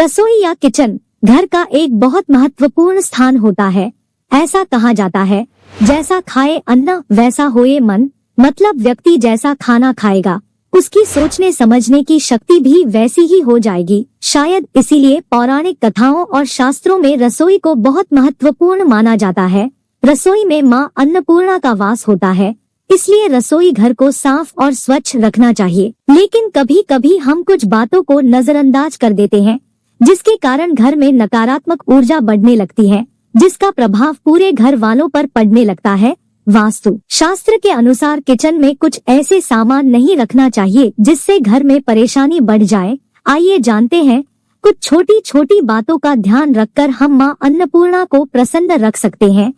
रसोई या किचन घर का एक बहुत महत्वपूर्ण स्थान होता है। ऐसा कहा जाता है, जैसा खाए अन्न वैसा होए मन। मतलब व्यक्ति जैसा खाना खाएगा, उसकी सोचने समझने की शक्ति भी वैसी ही हो जाएगी। शायद इसीलिए पौराणिक कथाओं और शास्त्रों में रसोई को बहुत महत्वपूर्ण माना जाता है। रसोई में माँ अन्नपूर्णा का वास होता है, इसलिए रसोई घर को साफ और स्वच्छ रखना चाहिए। लेकिन कभी कभी हम कुछ बातों को नजरअंदाज कर देते हैं, जिसके कारण घर में नकारात्मक ऊर्जा बढ़ने लगती है, जिसका प्रभाव पूरे घर वालों पर पड़ने लगता है। वास्तु शास्त्र के अनुसार किचन में कुछ ऐसे सामान नहीं रखना चाहिए जिससे घर में परेशानी बढ़ जाए। आइए जानते हैं कुछ छोटी छोटी बातों का ध्यान रखकर हम माँ अन्नपूर्णा को प्रसन्न रख सकते हैं।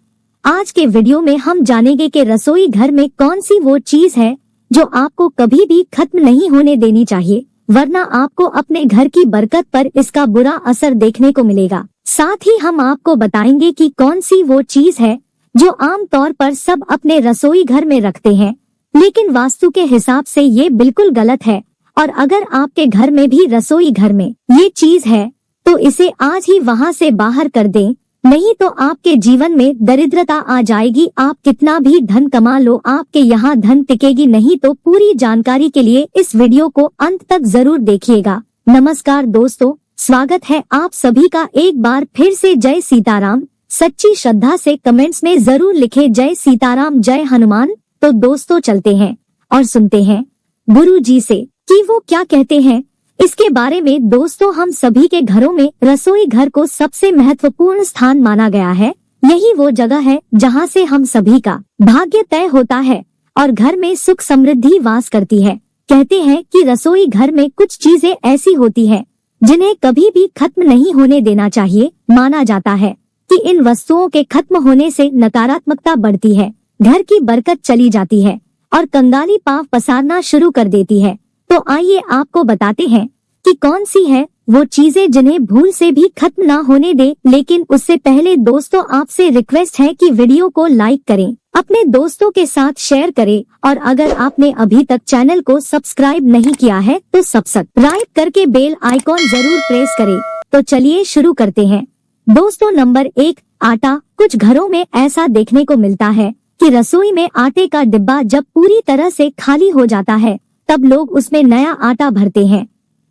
आज के वीडियो में हम जानेंगे कि रसोई घर में कौन सी वो चीज है जो आपको कभी भी खत्म नहीं होने देनी चाहिए, वरना आपको अपने घर की बरकत पर इसका बुरा असर देखने को मिलेगा। साथ ही हम आपको बताएंगे कि कौन सी वो चीज है जो आम तौर पर सब अपने रसोई घर में रखते हैं, लेकिन वास्तु के हिसाब से ये बिल्कुल गलत है। और अगर आपके घर में भी रसोई घर में ये चीज है तो इसे आज ही वहाँ से बाहर कर दें, नहीं तो आपके जीवन में दरिद्रता आ जाएगी। आप कितना भी धन कमा लो, आपके यहाँ धन टिकेगी नहीं। तो पूरी जानकारी के लिए इस वीडियो को अंत तक जरूर देखिएगा। नमस्कार दोस्तों, स्वागत है आप सभी का एक बार फिर से। जय सीताराम। सच्ची श्रद्धा से कमेंट्स में जरूर लिखे जय सीताराम, जय हनुमान। तो दोस्तों चलते हैं और सुनते हैं गुरु जी से कि वो क्या कहते हैं इसके बारे में। दोस्तों, हम सभी के घरों में रसोई घर को सबसे महत्वपूर्ण स्थान माना गया है। यही वो जगह है जहाँ से हम सभी का भाग्य तय होता है और घर में सुख समृद्धि वास करती है। कहते हैं कि रसोई घर में कुछ चीजें ऐसी होती है जिन्हें कभी भी खत्म नहीं होने देना चाहिए। माना जाता है कि इन वस्तुओं के खत्म होने से नकारात्मकता बढ़ती है, घर की बरकत चली जाती है और कंगाली पांव पसारना शुरू कर देती है। तो आइए आपको बताते हैं कि कौन सी है वो चीजें जिन्हें भूल से भी खत्म ना होने दे। लेकिन उससे पहले दोस्तों आपसे रिक्वेस्ट है कि वीडियो को लाइक करें, अपने दोस्तों के साथ शेयर करें और अगर आपने अभी तक चैनल को सब्सक्राइब नहीं किया है तो सब्सक्राइब करके बेल आइकॉन जरूर प्रेस करें। तो चलिए शुरू करते हैं। दोस्तों, नंबर 1, आटा। कुछ घरों में ऐसा देखने को मिलता है कि रसोई में आटे का डिब्बा जब पूरी तरह से खाली हो जाता है तब लोग उसमें नया आटा भरते हैं।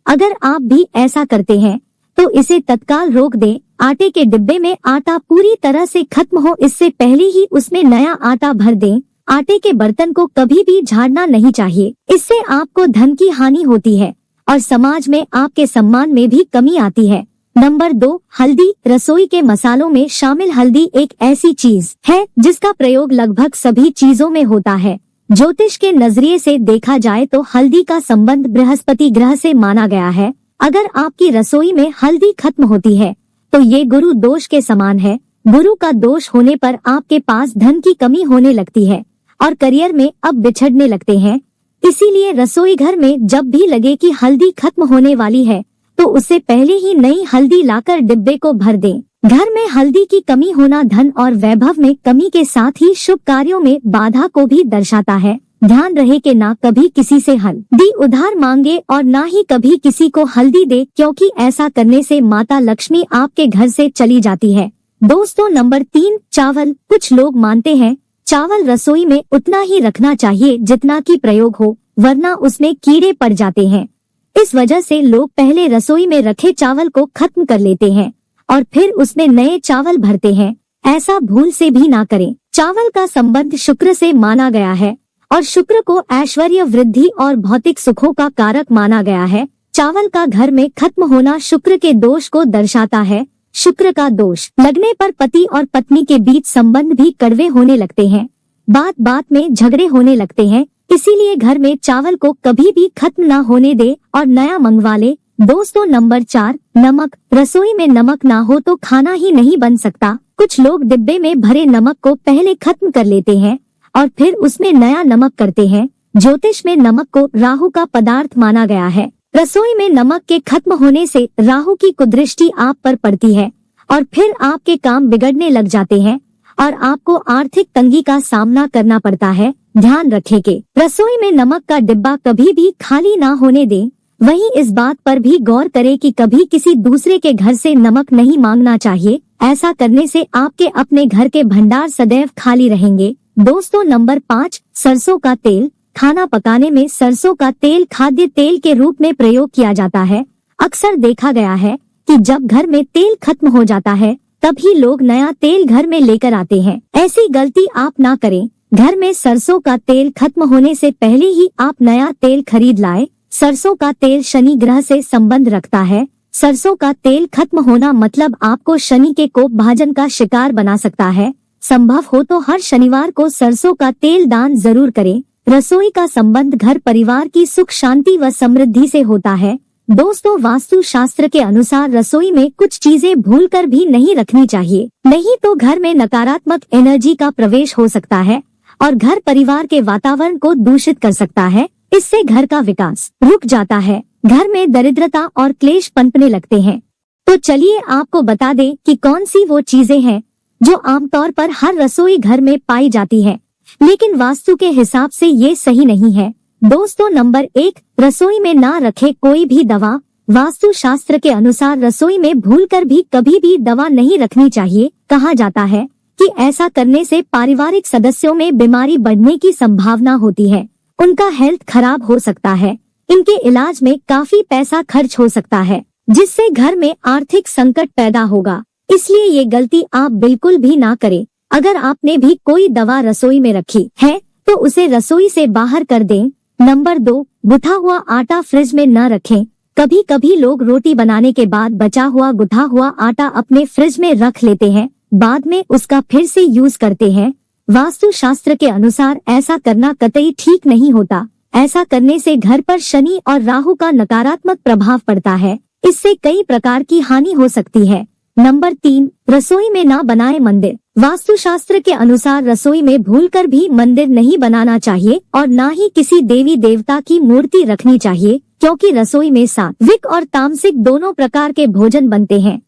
अगर आप भी ऐसा करते हैं तो इसे तत्काल रोक दें। आटे के डिब्बे में आटा पूरी तरह से खत्म हो इससे पहले ही उसमें नया आटा भर दें। आटे के बर्तन को कभी भी झाड़ना नहीं चाहिए, इससे आपको धन की हानि होती है और समाज में आपके सम्मान में भी कमी आती है। नंबर 2, हल्दी। रसोई के मसालों में शामिल हल्दी एक ऐसी चीज है जिसका प्रयोग लगभग सभी चीजों में होता है। ज्योतिष के नजरिए से देखा जाए तो हल्दी का संबंध बृहस्पति ग्रह से माना गया है। अगर आपकी रसोई में हल्दी खत्म होती है तो ये गुरु दोष के समान है। गुरु का दोष होने पर आपके पास धन की कमी होने लगती है और करियर में अब बिछड़ने लगते हैं। इसीलिए रसोई घर में जब भी लगे कि हल्दी खत्म होने वाली है तो उससे पहले ही नई हल्दी लाकर डिब्बे को भर दें। घर में हल्दी की कमी होना धन और वैभव में कमी के साथ ही शुभ कार्यों में बाधा को भी दर्शाता है। ध्यान रहे कि ना कभी किसी से हल्दी उधार मांगे और ना ही कभी किसी को हल्दी दे, क्योंकि ऐसा करने से माता लक्ष्मी आपके घर से चली जाती है। दोस्तों, नंबर 3, चावल। कुछ लोग मानते हैं चावल रसोई में उतना ही रखना चाहिए जितना की प्रयोग हो, वरना उसमें कीड़े पड़ जाते हैं। इस वजह से लोग पहले रसोई में रखे चावल को खत्म कर लेते हैं और फिर उसमें नए चावल भरते हैं। ऐसा भूल से भी ना करें। चावल का संबंध शुक्र से माना गया है और शुक्र को ऐश्वर्य, वृद्धि और भौतिक सुखों का कारक माना गया है। चावल का घर में खत्म होना शुक्र के दोष को दर्शाता है। शुक्र का दोष लगने पर पति और पत्नी के बीच संबंध भी कड़वे होने लगते हैं, बात बात में झगड़े होने लगते हैं। इसीलिए घर में चावल को कभी भी खत्म ना होने दे और नया मंगवा ले। दोस्तों, नंबर 4, नमक। रसोई में नमक ना हो तो खाना ही नहीं बन सकता। कुछ लोग डिब्बे में भरे नमक को पहले खत्म कर लेते हैं और फिर उसमें नया नमक करते हैं। ज्योतिष में नमक को राहु का पदार्थ माना गया है। रसोई में नमक के खत्म होने से राहु की कुदृष्टि आप पर पड़ती है और फिर आपके काम बिगड़ने लग जाते हैं और आपको आर्थिक तंगी का सामना करना पड़ता है। ध्यान रखें कि रसोई में नमक का डिब्बा कभी भी खाली ना होने दें, वहीं इस बात पर भी गौर करें कि कभी किसी दूसरे के घर से नमक नहीं मांगना चाहिए। ऐसा करने से आपके अपने घर के भंडार सदैव खाली रहेंगे। दोस्तों, नंबर 5, सरसों का तेल। खाना पकाने में सरसों का तेल खाद्य तेल के रूप में प्रयोग किया जाता है। अक्सर देखा गया है कि जब घर में तेल खत्म हो जाता है तभी लोग नया तेल घर में लेकर आते हैं। ऐसी गलती आप ना करें। घर में सरसों का तेल खत्म होने से पहले ही आप नया तेल खरीद लाएं। सरसों का तेल शनि ग्रह से संबंध रखता है। सरसों का तेल खत्म होना मतलब आपको शनि के कोप भाजन का शिकार बना सकता है। संभव हो तो हर शनिवार को सरसों का तेल दान जरूर करें। रसोई का संबंध घर परिवार की सुख शांति व समृद्धि से होता है। दोस्तों, वास्तु शास्त्र के अनुसार रसोई में कुछ चीजें भूलकर भी नहीं रखनी चाहिए, नहीं तो घर में नकारात्मक एनर्जी का प्रवेश हो सकता है और घर परिवार के वातावरण को दूषित कर सकता है। इससे घर का विकास रुक जाता है, घर में दरिद्रता और क्लेश पनपने लगते हैं। तो चलिए आपको बता दें कि कौन सी वो चीजें हैं जो आमतौर पर हर रसोई घर में पाई जाती है, लेकिन वास्तु के हिसाब से ये सही नहीं है। दोस्तों, नंबर 1, रसोई में ना रखे कोई भी दवा। वास्तु शास्त्र के अनुसार रसोई में भूलकर भी कभी भी दवा नहीं रखनी चाहिए। कहा जाता है कि ऐसा करने से पारिवारिक सदस्यों में बीमारी बढ़ने की संभावना होती है, उनका हेल्थ खराब हो सकता है, इनके इलाज में काफी पैसा खर्च हो सकता है, जिससे घर में आर्थिक संकट पैदा होगा। इसलिए ये गलती आप बिल्कुल भी ना करें। अगर आपने भी कोई दवा रसोई में रखी है तो उसे रसोई से बाहर कर दें। नंबर 2, गुथा हुआ आटा फ्रिज में न रखें। कभी कभी लोग रोटी बनाने के बाद बचा हुआ गुथा हुआ आटा अपने फ्रिज में रख लेते हैं, बाद में उसका फिर से यूज करते हैं। वास्तु शास्त्र के अनुसार ऐसा करना कतई ठीक नहीं होता। ऐसा करने से घर पर शनि और राहु का नकारात्मक प्रभाव पड़ता है। इससे कई प्रकार की हानि हो सकती है। नंबर 3, रसोई में ना बनाए मंदिर। वास्तु शास्त्र के अनुसार रसोई में भूलकर भी मंदिर नहीं बनाना चाहिए और ना ही किसी देवी देवता की मूर्ति रखनी चाहिए, क्योंकि रसोई में सात्विक और तामसिक दोनों प्रकार के भोजन बनते हैं।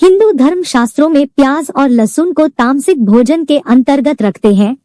हिंदू धर्म शास्त्रों में प्याज और लहसुन को तामसिक भोजन के अंतर्गत रखते हैं।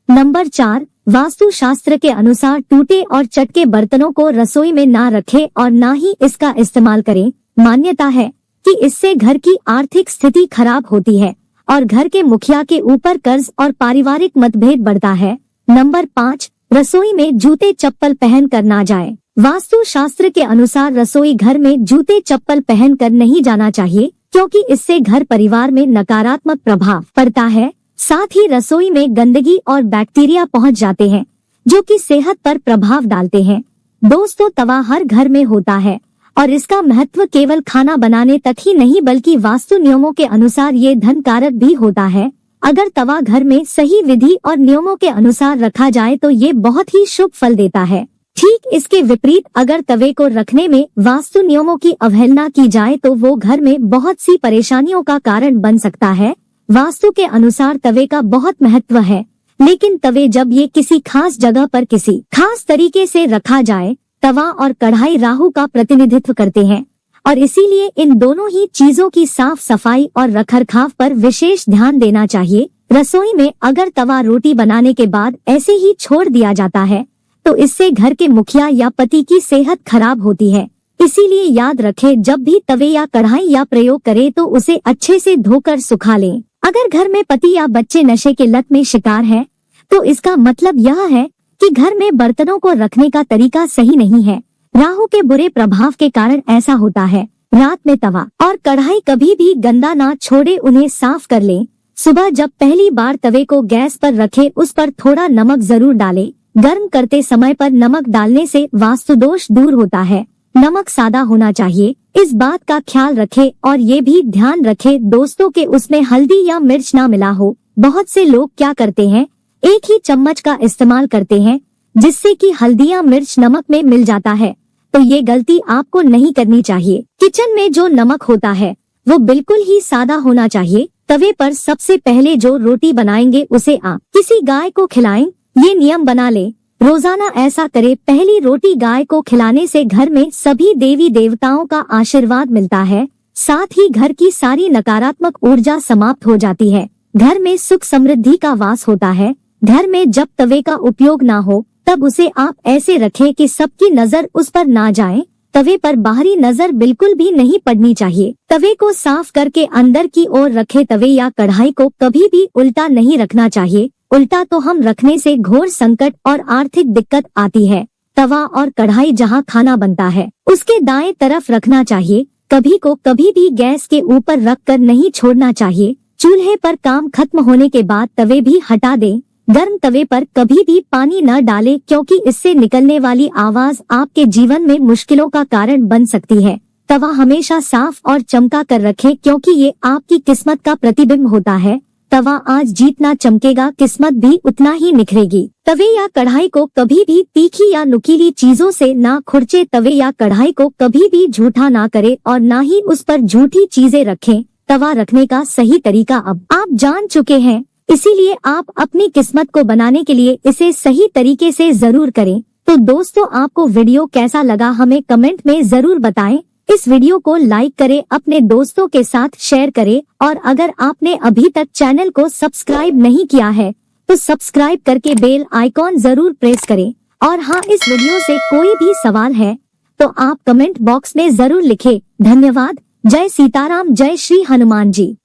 नंबर 4, वास्तु शास्त्र के अनुसार टूटे और चटके बर्तनों को रसोई में ना रखें और ना ही इसका इस्तेमाल करें। मान्यता है कि इससे घर की आर्थिक स्थिति खराब होती है और घर के मुखिया के ऊपर कर्ज और पारिवारिक मतभेद बढ़ता है। नंबर 5, रसोई में जूते चप्पल पहन कर ना जाए। वास्तु शास्त्र के अनुसार रसोई घर में जूते चप्पल पहन कर नहीं जाना चाहिए, क्योंकि इससे घर परिवार में नकारात्मक प्रभाव पड़ता है। साथ ही रसोई में गंदगी और बैक्टीरिया पहुंच जाते हैं, जो कि सेहत पर प्रभाव डालते हैं। दोस्तों, तवा हर घर में होता है और इसका महत्व केवल खाना बनाने तक ही नहीं बल्कि वास्तु नियमों के अनुसार ये धन कारक भी होता है। अगर तवा घर में सही विधि और नियमों के अनुसार रखा जाए तो ये बहुत ही शुभ फल देता है। ठीक इसके विपरीत अगर तवे को रखने में वास्तु नियमों की अवहेलना की जाए तो वो घर में बहुत सी परेशानियों का कारण बन सकता है। वास्तु के अनुसार तवे का बहुत महत्व है, लेकिन तवे जब ये किसी खास जगह पर किसी खास तरीके से रखा जाए, तवा और कढ़ाई राहु का प्रतिनिधित्व करते हैं और इसीलिए इन दोनों ही चीजों की साफ सफाई और रखरखाव पर विशेष ध्यान देना चाहिए। रसोई में अगर तवा रोटी बनाने के बाद ऐसे ही छोड़ दिया जाता है तो इससे घर के मुखिया या पति की सेहत खराब होती है। इसीलिए याद रखें, जब भी तवे या कढ़ाई या प्रयोग करें तो उसे अच्छे से धोकर सुखा लें। अगर घर में पति या बच्चे नशे के लत में शिकार है तो इसका मतलब यह है कि घर में बर्तनों को रखने का तरीका सही नहीं है। राहु के बुरे प्रभाव के कारण ऐसा होता है। रात में तवा और कढ़ाई कभी भी गंदा ना छोड़े, उन्हें साफ कर लें। सुबह जब पहली बार तवे को गैस पर रखें, उस पर थोड़ा नमक जरूर डालें। गर्म करते समय पर नमक डालने से वास्तु दोष दूर होता है। नमक सादा होना चाहिए, इस बात का ख्याल रखें और ये भी ध्यान रखें दोस्तों के उसमें हल्दी या मिर्च ना मिला हो। बहुत से लोग क्या करते हैं, एक ही चम्मच का इस्तेमाल करते हैं, जिससे कि हल्दी या मिर्च नमक में मिल जाता है। तो ये गलती आपको नहीं करनी चाहिए। किचन में जो नमक होता है वो बिल्कुल ही सादा होना चाहिए। तवे पर सबसे पहले जो रोटी बनाएंगे उसे आप किसी गाय को खिलाएं, ये नियम बना ले। रोजाना ऐसा करें। पहली रोटी गाय को खिलाने से घर में सभी देवी देवताओं का आशीर्वाद मिलता है, साथ ही घर की सारी नकारात्मक ऊर्जा समाप्त हो जाती है। घर में सुख समृद्धि का वास होता है। घर में जब तवे का उपयोग ना हो तब उसे आप ऐसे रखें कि सबकी नजर उस पर ना जाए। तवे पर बाहरी नजर बिल्कुल भी नहीं पड़नी चाहिए। तवे को साफ करके अंदर की ओर रखे। तवे या कढ़ाई को कभी भी उल्टा नहीं रखना चाहिए। उल्टा तो हम रखने से घोर संकट और आर्थिक दिक्कत आती है। तवा और कढ़ाई जहाँ खाना बनता है उसके दाएं तरफ रखना चाहिए। कभी को कभी भी गैस के ऊपर रखकर नहीं छोड़ना चाहिए। चूल्हे पर काम खत्म होने के बाद तवे भी हटा दें। गर्म तवे पर कभी भी पानी न डालें, क्योंकि इससे निकलने वाली आवाज आपके जीवन में मुश्किलों का कारण बन सकती है। तवा हमेशा साफ और चमका कर रखें, क्योंकि ये आपकी किस्मत का प्रतिबिंब होता है। तवा आज जितना चमकेगा किस्मत भी उतना ही निखरेगी। तवे या कढ़ाई को कभी भी तीखी या नुकीली चीजों से ना खुरचे। तवे या कढ़ाई को कभी भी झूठा ना करे और ना ही उस पर झूठी चीजें रखें। तवा रखने का सही तरीका अब आप जान चुके हैं, इसीलिए आप अपनी किस्मत को बनाने के लिए इसे सही तरीके से जरूर करें। तो दोस्तों, आपको वीडियो कैसा लगा हमें कमेंट में जरूर बताएं। इस वीडियो को लाइक करें, अपने दोस्तों के साथ शेयर करें और अगर आपने अभी तक चैनल को सब्सक्राइब नहीं किया है तो सब्सक्राइब करके बेल आइकॉन जरूर प्रेस करें। और हाँ, इस वीडियो से कोई भी सवाल है तो आप कमेंट बॉक्स में जरूर लिखें। धन्यवाद। जय सीताराम, जय श्री हनुमान जी।